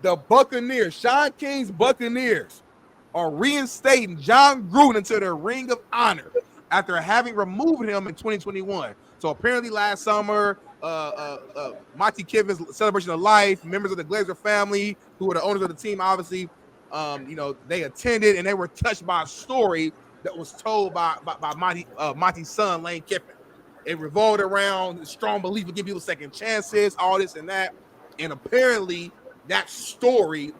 The Buccaneers, Shaun King's Buccaneers, are reinstating Jon Gruden into the Ring of Honor after having removed him in 2021. So apparently last summer, Monty Kiffin's celebration of life, members of the Glazer family, who were the owners of the team, obviously, they attended and they were touched by a story that was told by Monty's son, Lane Kiffin. It revolved around the strong belief of giving people second chances, all this and that. And apparently that story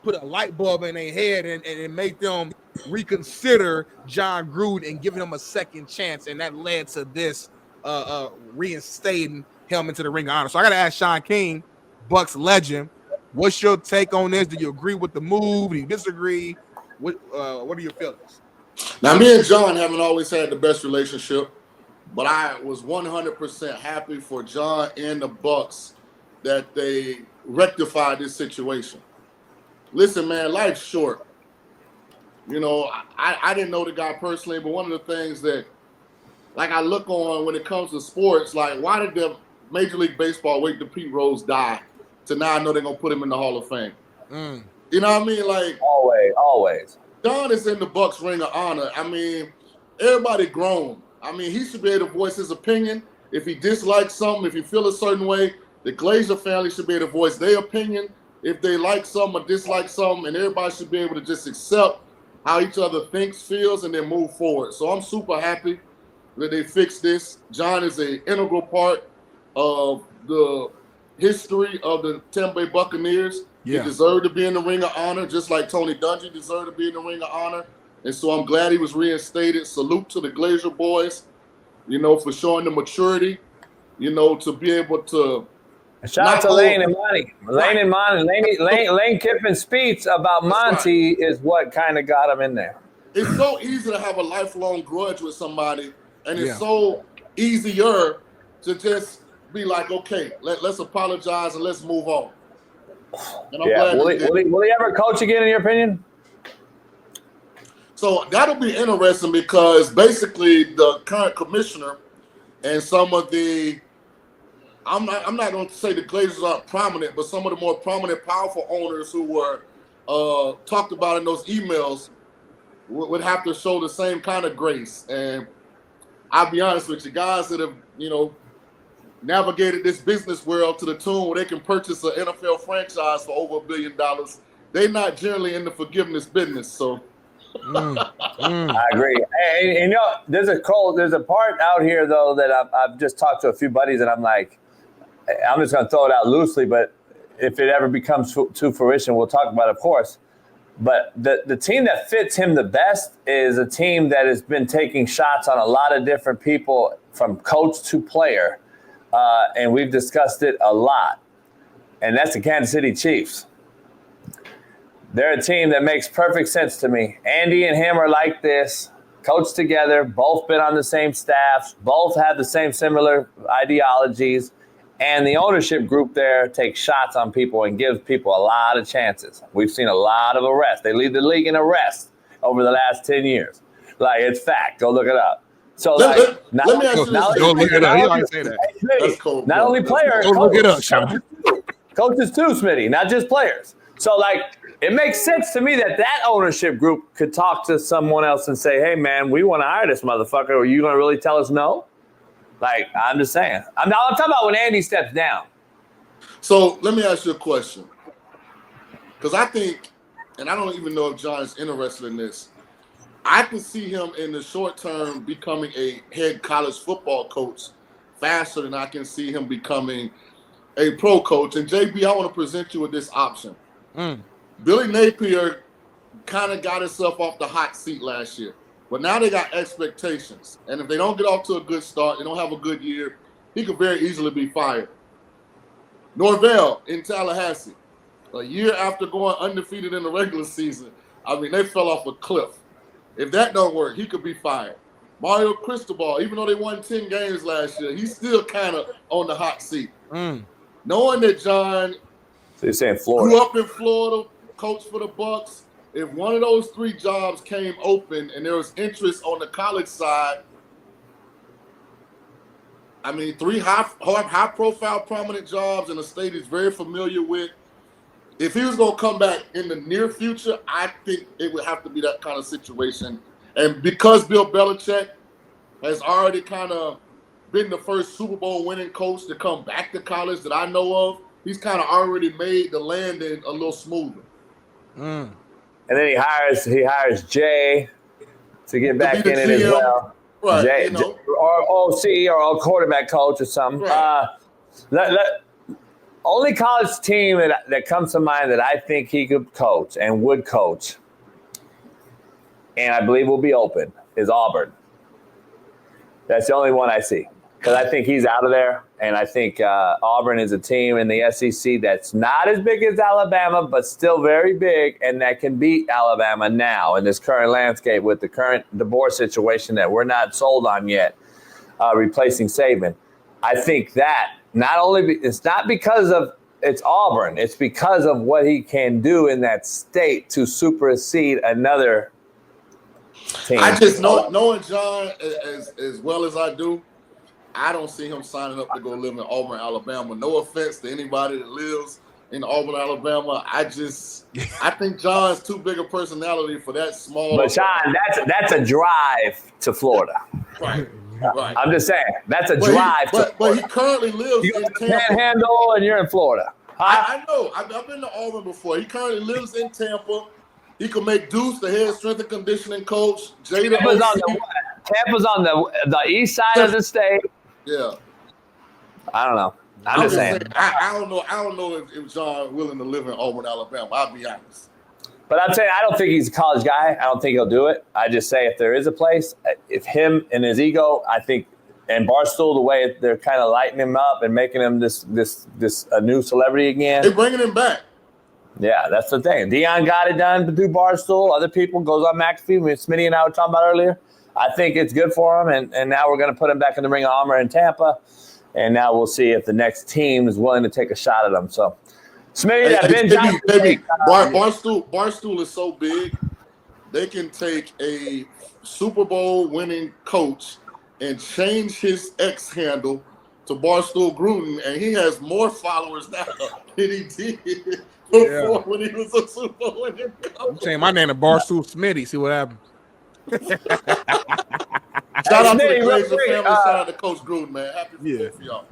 put a light bulb in their head and it made them reconsider Jon Gruden and giving him a second chance. And that led to this reinstating him into the Ring of Honor. So I got to ask Shaun King, Bucs legend, what's your take on this? Do you agree with the move? Do you disagree? What are your feelings? Now, me and Jon haven't always had the best relationship, but I was 100% happy for Jon and the Bucs that they rectified this situation. Listen, man, life's short. You know, I didn't know the guy personally, but one of the things that, like, I look on when it comes to sports, like, why did the Major League Baseball wait till Pete Rose die to now I know they're going to put him in the Hall of Fame? You know what I mean? Like, always. Jon is in the Bucs Ring of Honor. I mean, everybody grown. I mean, he should be able to voice his opinion. If he dislikes something, if he feel a certain way, the Glazer family should be able to voice their opinion. If they like something or dislike something, and everybody should be able to just accept how each other thinks, feels, and then move forward. So I'm super happy that they fixed this. Jon is an integral part of the history of the Tampa Bay Buccaneers. Yeah. He deserved to be in the Ring of Honor, just like Tony Dungy deserved to be in the Ring of Honor. And so I'm glad he was reinstated. Salute to the Glazer boys, you know, for showing the maturity, you know, to be able to. Shout out to Lane and Monty. Lane Kiffin's speech about Monty is what kind of got him in there. It's so easy to have a lifelong grudge with somebody, and it's so easier to just be like, okay, let's apologize and let's move on. And I'm glad will he ever coach again, in your opinion? So that'll be interesting because basically the current commissioner and some of the I'm not going to say the Glazers aren't prominent, but some of the more prominent, powerful owners who were talked about in those emails would have to show the same kind of grace. And I'll be honest with you, guys that have, you know, navigated this business world to the tune where they can purchase an NFL franchise for over $1 billion, they're not generally in the forgiveness business. So. I agree. And you know, there's a part out here though that I've just talked to a few buddies, and I'm like, I'm just going to throw it out loosely, but if it ever becomes to fruition, we'll talk about it, of course. But the team that fits him the best is a team that has been taking shots on a lot of different people, from coach to player, and we've discussed it a lot. And that's the Kansas City Chiefs. They're a team that makes perfect sense to me. Andy and him are like this, coached together, both been on the same staffs, both have the same similar ideologies. And the ownership group there takes shots on people and gives people a lot of chances. We've seen a lot of arrests. They lead the league in arrests over the last 10 years. Like, it's fact. Go look it up. So, not only players, go look it up, Shaun. Coaches too, Smitty, not just players. So, like, it makes sense to me that ownership group could talk to someone else and say, hey, man, we want to hire this motherfucker. Are you going to really tell us no? Like, I'm just saying. I'm talking about when Andy steps down. So let me ask you a question. Because I think, and I don't even know if Jon is interested in this, I can see him in the short term becoming a head college football coach faster than I can see him becoming a pro coach. And JB, I want to present you with this option. Billy Napier kind of got himself off the hot seat last year. But now they got expectations. And if they don't get off to a good start, they don't have a good year, he could very easily be fired. Norvell in Tallahassee, a year after going undefeated in the regular season, I mean, they fell off a cliff. If that don't work, he could be fired. Mario Cristobal, even though they won 10 games last year, he's still kind of on the hot seat. Knowing that Jon you're saying Florida. Grew up in Florida, coached for the Bucs. If one of those three jobs came open and there was interest on the college side, I mean, three high-profile, prominent jobs in a state he's very familiar with, if he was going to come back in the near future, I think it would have to be that kind of situation. And because Bill Belichick has already kind of been the first Super Bowl winning coach to come back to college that I know of, he's kind of already made the landing a little smoother. Mm. And then he hires Jay to get back in it as well. Right, Jay, you know. or OC or quarterback coach or something. Right. Only college team that comes to mind that I think he could coach and would coach, and I believe will be open, is Auburn. That's the only one I see. Because I think he's out of there, and I think Auburn is a team in the SEC that's not as big as Alabama, but still very big, and that can beat Alabama now in this current landscape with the current DeBoer situation that we're not sold on yet, replacing Saban. I think that not only it's not because of it's Auburn, it's because of what he can do in that state to supersede another team. I just knowing Jon as well as I do, I don't see him signing up to go live in Auburn, Alabama. No offense to anybody that lives in Auburn, Alabama. I think Jon's too big a personality for that small. But Shaun, that's a drive to Florida. Right. Right. I'm just saying that's a drive. But he currently lives in Tampa. Panhandle, and you're in Florida. I know. I've been to Auburn before. He currently lives in Tampa. He could make Deuce the head strength and conditioning coach. Jada Tampa's on the east side of the state. Yeah. I don't know. I'm just saying. I don't know. I don't know if Jon willing to live in Auburn, Alabama. I'll be honest. But I'm saying I don't think he's a college guy. I don't think he'll do it. I just say if there is a place, if him and his ego, I think, and Barstool, the way they're kind of lighting him up and making him this a new celebrity again. They're bringing him back. Yeah, that's the thing. Deion got it done through Barstool. Other people goes on McAfee. Smitty and I were talking about earlier. I think it's good for him, and now we're going to put him back in the ring of honor in Tampa, and now we'll see if the next team is willing to take a shot at him. So, Smitty, Barstool is so big, they can take a Super Bowl winning coach and change his X handle to Barstool Gruden, and he has more followers now than he did before when he was a Super Bowl winning coach. I'm saying my name is Barstool Smitty. See what happens. Shout out to the Glazer family. Shout out to Coach Gruden, man. Happy for y'all.